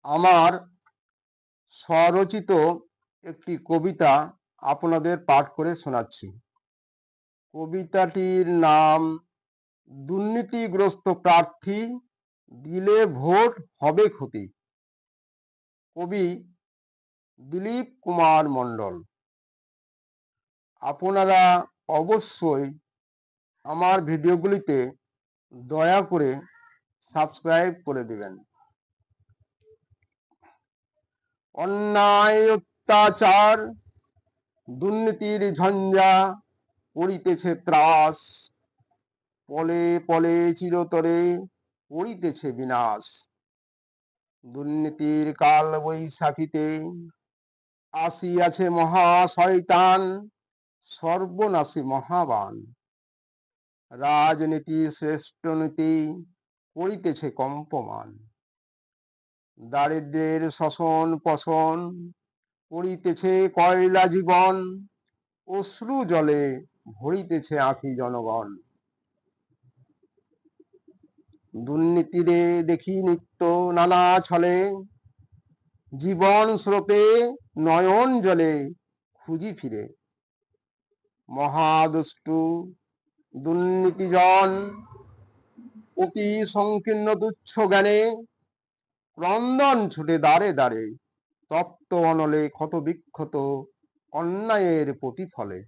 আমার স্বরচিত একটি কবিতা আপনাদের পাঠ করে শোনাচ্ছি। কবিতাটির নাম দুর্নীতিগ্রস্ত প্রার্থী, দিলে ভোট হবে ক্ষতি। কবি দিলীপ কুমার মণ্ডল। আপনারা অবশ্যই আমার ভিডিওগুলিতে দয়া করে সাবস্ক্রাইব করে দেবেন। অন্যায় অত্যাচার দুর্নীতির ঝঞ্ঝা পড়িতেছে ত্রাস, পলে পলে চিরতরে পড়িতেছে বিনাশ। দুর্নীতির কাল বৈশাখীতে আসিয়াছে মহা শয়তান, সর্বনাশী মহাবান। রাজনীতি শ্রেষ্ঠ নীতি করিতেছে কম্পমান। দারিদ্রের শোষণ পোষণ করিতেছে কয়লা জীবন, অশ্রু জলে ভরিতেছে আঁখি জনগণ। দুর্নীতিরে দেখি নিত্য নানা ছলে, জীবন স্রোতে নয়ন জলে খুঁজি ফিরে। মহাদুষ্টু দুর্নীতিজন অতি সংকীর্ণ তুচ্ছ জ্ঞানে, ক্রন্দন ছুটে দাঁড়ে দাঁড়ে, তপ্ত অনলে ক্ষত বিক্ষত অন্যায়ের প্রতিফলে।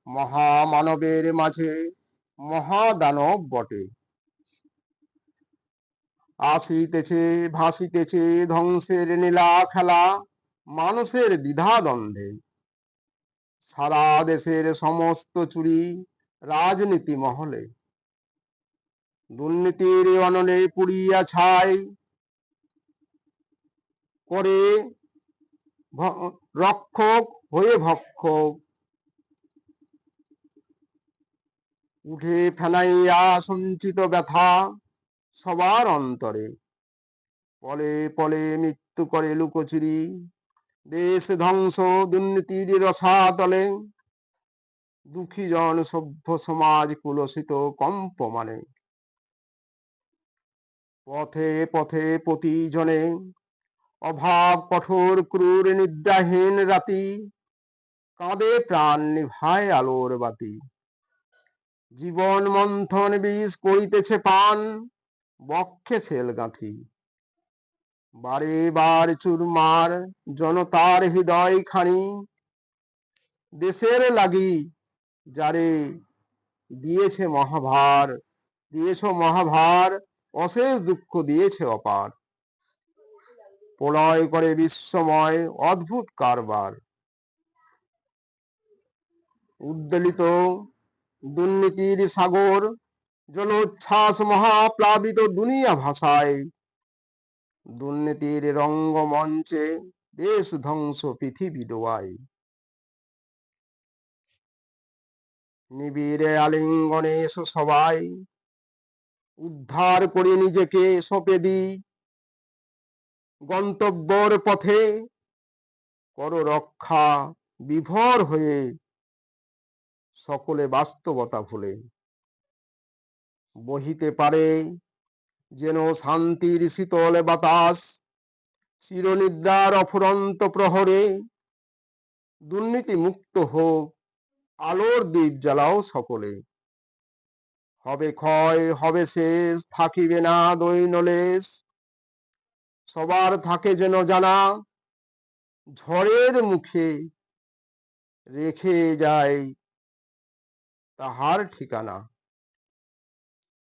মহামানবের মাঝে মহাদানব বটে, আসিতেছে ভাসিতেছে ধ্বংসের নীলা খেলা মানুষের দ্বিধা দ্বন্দ্বে। সারা দেশের সমস্ত চুরি রাজনীতি মহলে, দুর্নীতির অনলে পুড়িয়া ছাই করে রক্ষক হয়ে ভক্ষক। উঠে ফেনাইয়া সঞ্চিত ব্যথা সবার অন্তরে, পলে পলে মৃত্যু করে লুকোচুরি। দেশ ধ্বংস দুর্নীতির রসাতলে, দুঃখী জন সভ্য সমাজ কুলসিত কম্পমানে। পথে পথে প্রতিজনে অভাব কঠোর ক্রূর নিদ্রাহীন রাতি, কাঁদে প্রাণ নিভায় আলোর বাতি। জীবন মন্থন বিষ করিতেছে পান, বক্ষে সেল গাঁথি। বারে বার চুরমার জনতার হৃদয় খানি, দেশের লাগি যারে দিয়েছ মহাভার, অশেষ দুঃখ দিয়েছে অপার। প্রলয় করে বিশ্বময় অদ্ভুত কারবার, উদ্বেলিত দুর্নীতির সাগর, জলোচ্ছ্বাস মহাপ্লাবিত দুনিয়া ভাষায়। দুর্নীতির রঙ্গমঞ্চে দেশ ধ্বংস পৃথিবী ডোবায়। নিবিড়ে আলিঙ্গনে এসো সবাই, উদ্ধার করে নিজেকে সঁপে দিই গন্তব্যর পথে। করো রক্ষা বিভোর হয়ে সকলে বাস্তবতা ভুলে। বহিতে পারে যেন শান্তির শীতল বাতাস, চিরনিদ্রার অফুরন্ত প্রহরে। দুর্নীতি মুক্ত হোক আলোর দ্বীপ জ্বালাও সকলে। হবে ক্ষয় হবে শেষ, থাকিবে না দৈনলেশ। সবার থাকে যেন জানা, ঝড়ের মুখে রেখে যায় তাহার ঠিকানা।